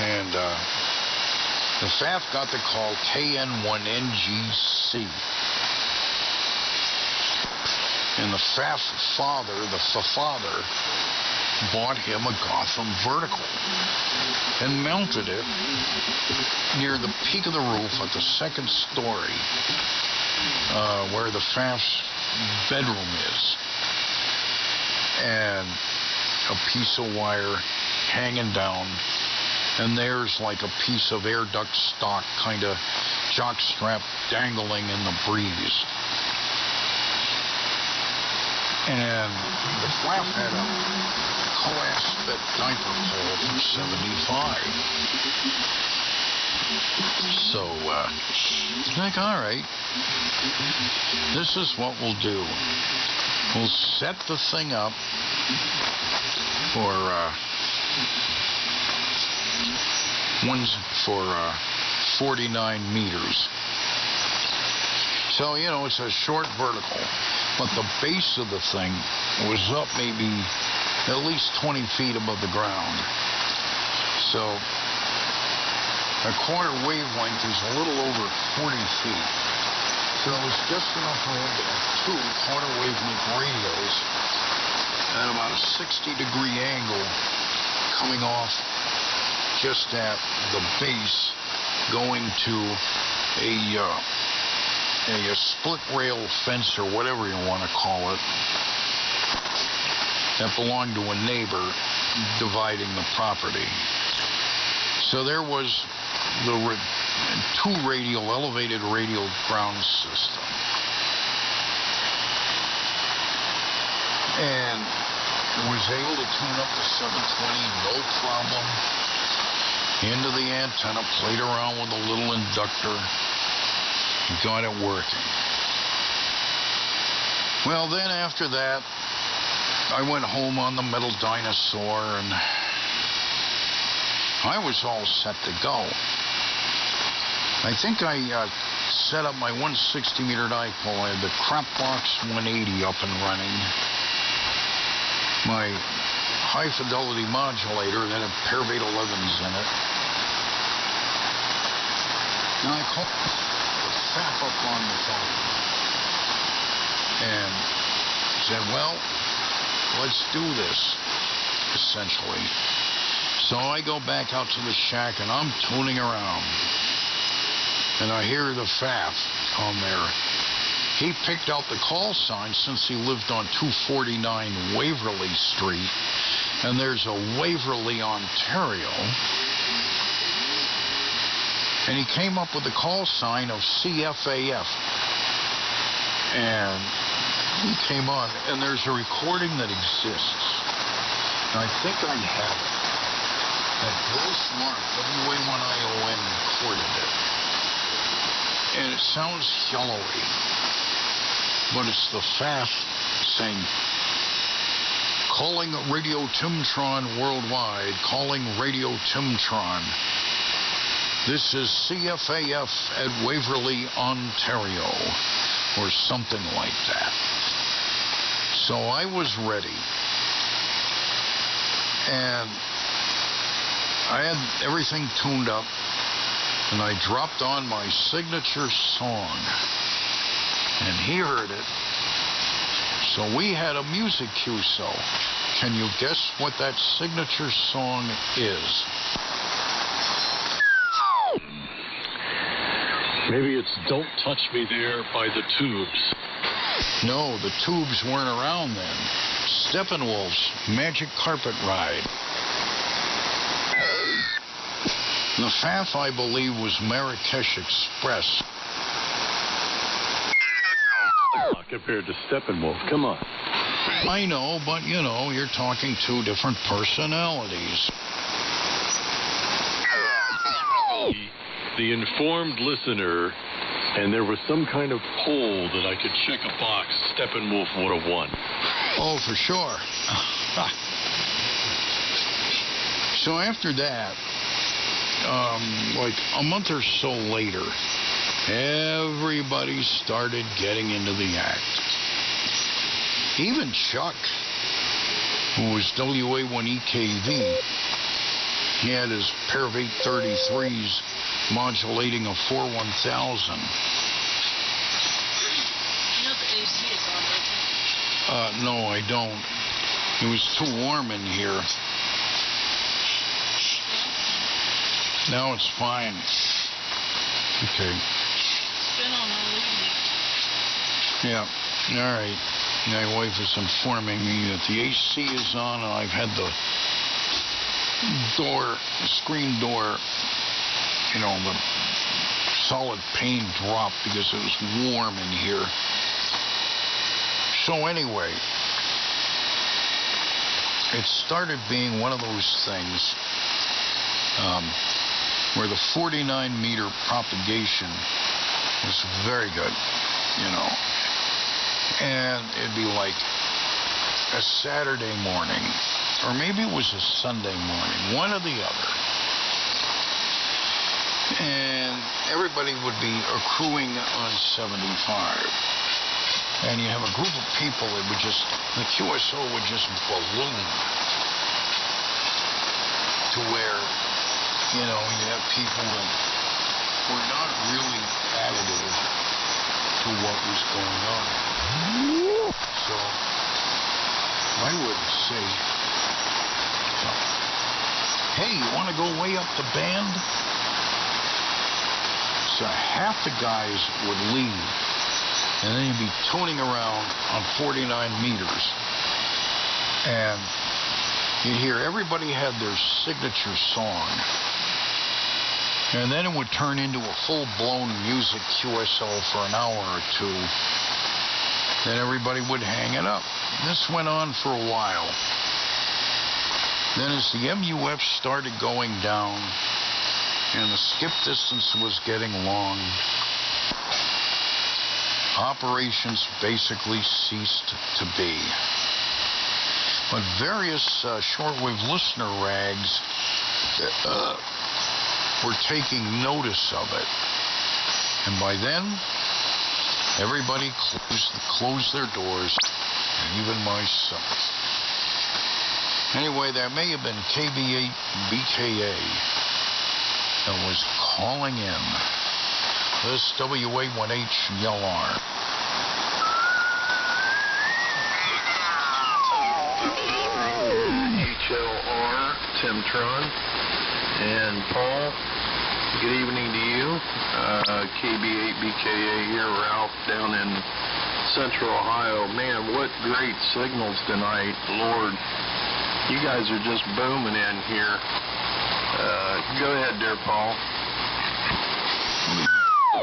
[SPEAKER 1] and the Faff got the call KN1NGC. And the Faff father, bought him a Gotham Vertical and mounted it near the peak of the roof at the second story, where the Faff's bedroom is, and a piece of wire hanging down, and there's like a piece of air duct stock kind of jock strap dangling in the breeze. And the flap had a collapsed fit diaper pole from 75. So, like, all right, this is what we'll do. We'll set the thing up for 49 meters. So, you know, it's a short vertical, but the base of the thing was up maybe at least 20 feet above the ground. So a quarter wavelength is a little over 40 feet. So it was just enough room to have two quarter wavelength radios at about a 60-degree angle coming off just at the base, going to a split rail fence or whatever you want to call it that belonged to a neighbor dividing the property. So there was the elevated radial ground system. And was able to tune up the 720, no problem. Into the antenna, played around with a little inductor, got it working. Well, then after that, I went home on the metal dinosaur, and I was all set to go. I think I set up my 160-meter dipole. I had the Crapbox 180 up and running. My high-fidelity modulator that had Pairvate 11s in it. And I called the Faff up on the phone and said, well, let's do this, essentially. So I go back out to the shack, and I'm tuning around. And I hear the Faff on there. He picked out the call sign since he lived on 249 Waverly Street. And there's a Waverly, Ontario. And he came up with the call sign of CFAF. And we came on, and there's a recording that exists. And I think I have it. That Gross Mark, WA1ION, recorded it. And it sounds yellowy. But it's the FAF saying, calling Radio Timtron worldwide, calling Radio Timtron. This is CFAF at Waverly, Ontario, or something like that. So I was ready. And I had everything tuned up, and I dropped on my signature song. And he heard it. So we had a music cue. So can you guess what that signature song is?
[SPEAKER 4] Maybe it's Don't Touch Me There by the Tubes.
[SPEAKER 1] No, the Tubes weren't around then. Steppenwolf's Magic Carpet Ride. The FAF, I believe, was Marrakesh Express.
[SPEAKER 4] Compared to Steppenwolf, come on.
[SPEAKER 1] I know, but you know, you're talking two different personalities.
[SPEAKER 4] The informed listener, and there was some kind of poll that I could check a box, Steppenwolf would have won.
[SPEAKER 1] Oh, for sure. So after that, like a month or so later, everybody started getting into the act. Even Chuck, who was WA1EKV, he had his pair of 833s modulating a 41000.
[SPEAKER 5] You know the AC is on, don't you?
[SPEAKER 1] No, I don't. It was too warm in here. Now it's fine. Okay.
[SPEAKER 5] It's been on all evening.
[SPEAKER 1] Yeah, all right. My wife is informing me that the AC is on, and I've had the screen door, you know, the solid pane drop because it was warm in here. So anyway, it started being one of those things where the 49-meter propagation was very good, you know. And it'd be like a Saturday morning, or maybe it was a Sunday morning, one or the other. And everybody would be accruing on 75. And you have a group of people that would just, the QSO would just balloon to where, you know, you have people that were not really additive to what was going on. So I would say, hey, you want to go way up the band? So half the guys would leave, and then you'd be tuning around on 49 meters, and you'd hear everybody had their signature song. And then it would turn into a full-blown music QSO for an hour or two. Then everybody would hang it up. This went on for a while. Then as the MUF started going down and the skip distance was getting long, operations basically ceased to be. But various shortwave listener rags were taking notice of it. And by then, everybody closed their doors, and even myself. Anyway, that may have been KB8BKA that was calling in. This WA1HLR.
[SPEAKER 6] HLR, Timtron, and Paul, good evening to you. KB8BKA here, Ralph, down in Central Ohio. Man, what great signals tonight, Lord. You guys are just booming in here. Go ahead there, Paul.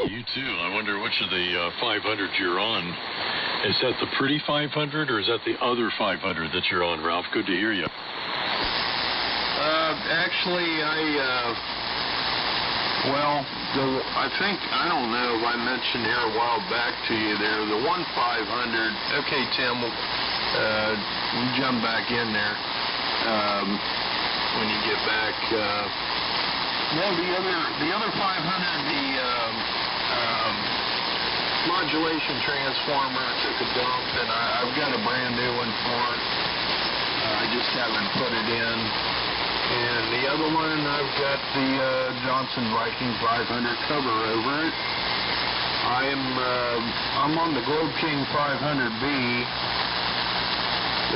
[SPEAKER 4] You too. I wonder which of the 500s you're on. Is that the pretty 500 or is that the other 500 that you're on, Ralph? Good to hear you.
[SPEAKER 6] Actually, I think, I don't know if I mentioned here a while back to you there, the 1-500, okay, Tim, jump back in there when you get back. No, the other 500, the modulation transformer took a dump, and I've got a brand new one for it. I just haven't put it in. And the other one, I've got the Johnson Viking 500 cover over it. I'm on the Globe King 500B.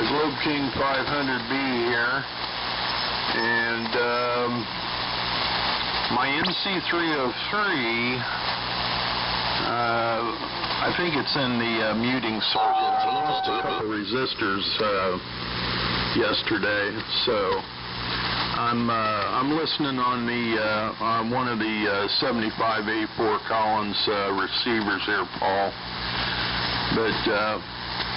[SPEAKER 6] The Globe King 500B here. And my MC303, I think it's in the muting circuit. I lost a couple resistors yesterday, so I'm listening on the on one of the 75A4 Collins receivers here, Paul. But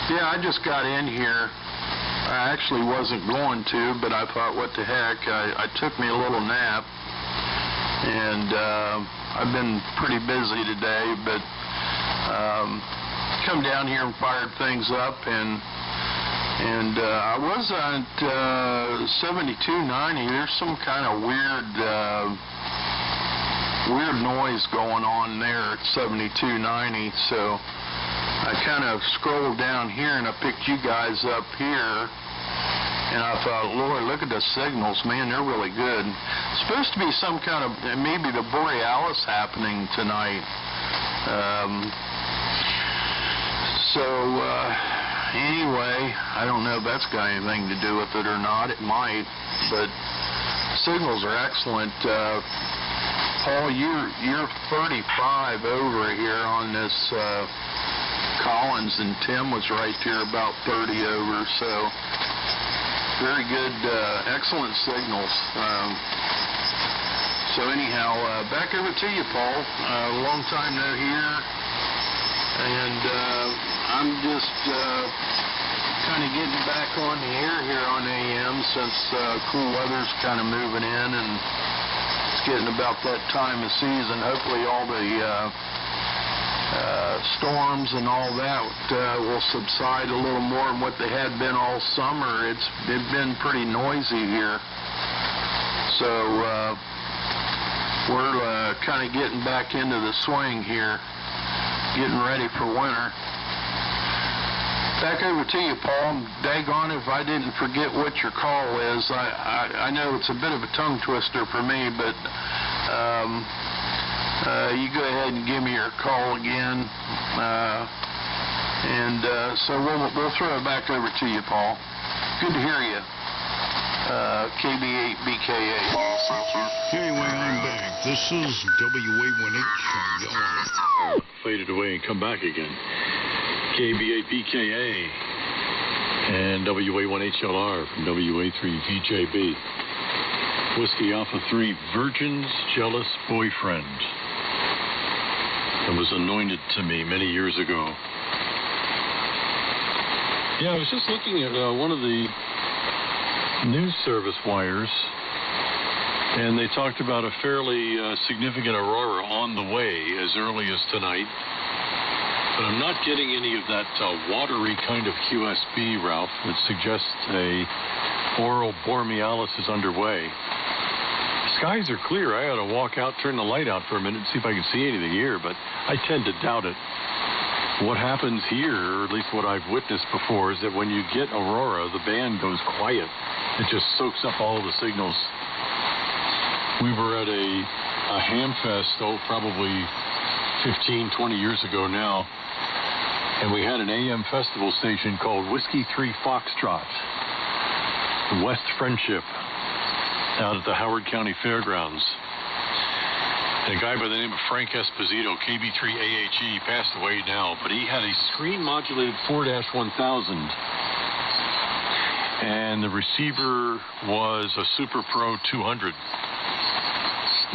[SPEAKER 6] yeah, I just got in here. I actually wasn't going to, but I thought, what the heck? I took me a little nap, and I've been pretty busy today, but come down here and fired things up, and I was at 7290. There's some kind of weird noise going on there at 7290, so I kind of scrolled down here and I picked you guys up here, and I thought, Lord, look at the signals, man, they're really good. It's supposed to be some kind of, maybe the Borealis happening tonight. Anyway, I don't know if that's got anything to do with it or not. It might, but signals are excellent. Paul, you're 35 over here on this Collins, and Tim was right here about 30 over, so very good, excellent signals. So anyhow, back over to you, Paul. Long time no hear, and I'm just kind of getting back on the air here on AM since cool weather's kind of moving in, and it's getting about that time of season. Hopefully all the storms and all that will subside a little more than what they had been all summer. It's been pretty noisy here. So we're kind of getting back into the swing here, getting ready for winter. Back over to you, Paul. Daggone if I didn't forget what your call is. I know it's a bit of a tongue twister for me, but you go ahead and give me your call again, so we'll throw it back over to you, Paul. Good to hear you. KB8BKA.
[SPEAKER 1] Anyway, I'm back. This is WA1H.
[SPEAKER 4] Faded away and come back again. KB8BKA and WA1HLR from WA3VJB. Whiskey Alpha 3, Virgin's Jealous Boyfriend. It was anointed to me many years ago. Yeah, I was just looking at one of the news service wires, and they talked about a fairly significant aurora on the way as early as tonight. But I'm not getting any of that watery kind of QSB, Ralph, that suggests a auroral borealis is underway. Skies are clear. I ought to walk out, turn the light out for a minute, and see if I can see anything here, but I tend to doubt it. What happens here, or at least what I've witnessed before, is that when you get aurora, the band goes quiet. It just soaks up all the signals. We were at a Hamfest, probably 15, 20 years ago now, and we had an AM festival station called Whiskey 3 Foxtrot, West Friendship, out at the Howard County Fairgrounds. And a guy by the name of Frank Esposito, KB3AHE, passed away now, but he had a screen-modulated 4-1000, and the receiver was a Super Pro 200.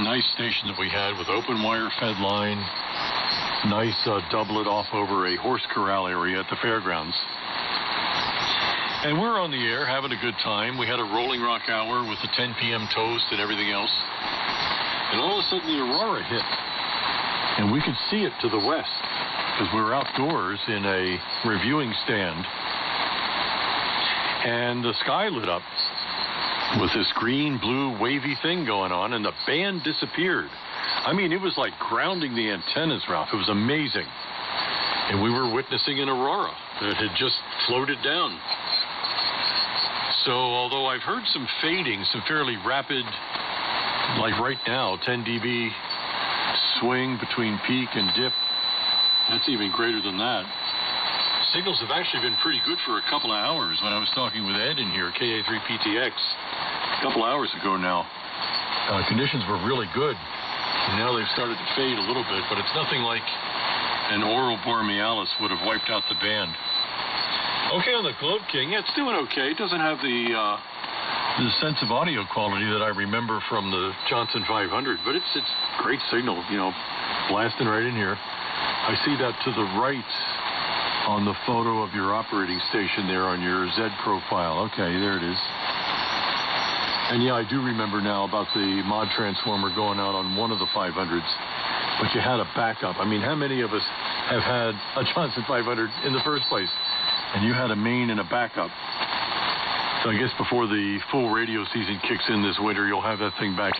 [SPEAKER 4] Nice station that we had with open wire fed line, Nice doublet off over a horse corral area at the fairgrounds. And we're on the air having a good time. We had a Rolling Rock hour with the 10 p.m. toast and everything else. And all of a sudden the aurora hit. And we could see it to the west because we were outdoors in a reviewing stand. And the sky lit up with this green, blue, wavy thing going on, and the band disappeared. I mean, it was like grounding the antennas, Ralph. It was amazing. And we were witnessing an aurora that had just floated down. So although I've heard some fading, some fairly rapid, like right now, 10 dB swing between peak and dip, that's even greater than that. Signals have actually been pretty good for a couple of hours. When I was talking with Ed in here, KA3PTX, a couple hours ago now, conditions were really good. And now they've started to fade a little bit, but it's nothing like an Aurora Borealis would have wiped out the band. Okay, on the Globe King, yeah, it's doing okay. It doesn't have the sense of audio quality that I remember from the Johnson 500, but it's great signal, you know, blasting right in here. I see that to the right on the photo of your operating station there on your Z profile. Okay, there it is. And yeah, I do remember now about the mod transformer going out on one of the 500s, but you had a backup. I mean, how many of us have had a Johnson 500 in the first place? And you had a main and a backup. So I guess before the full radio season kicks in this winter, you'll have that thing back.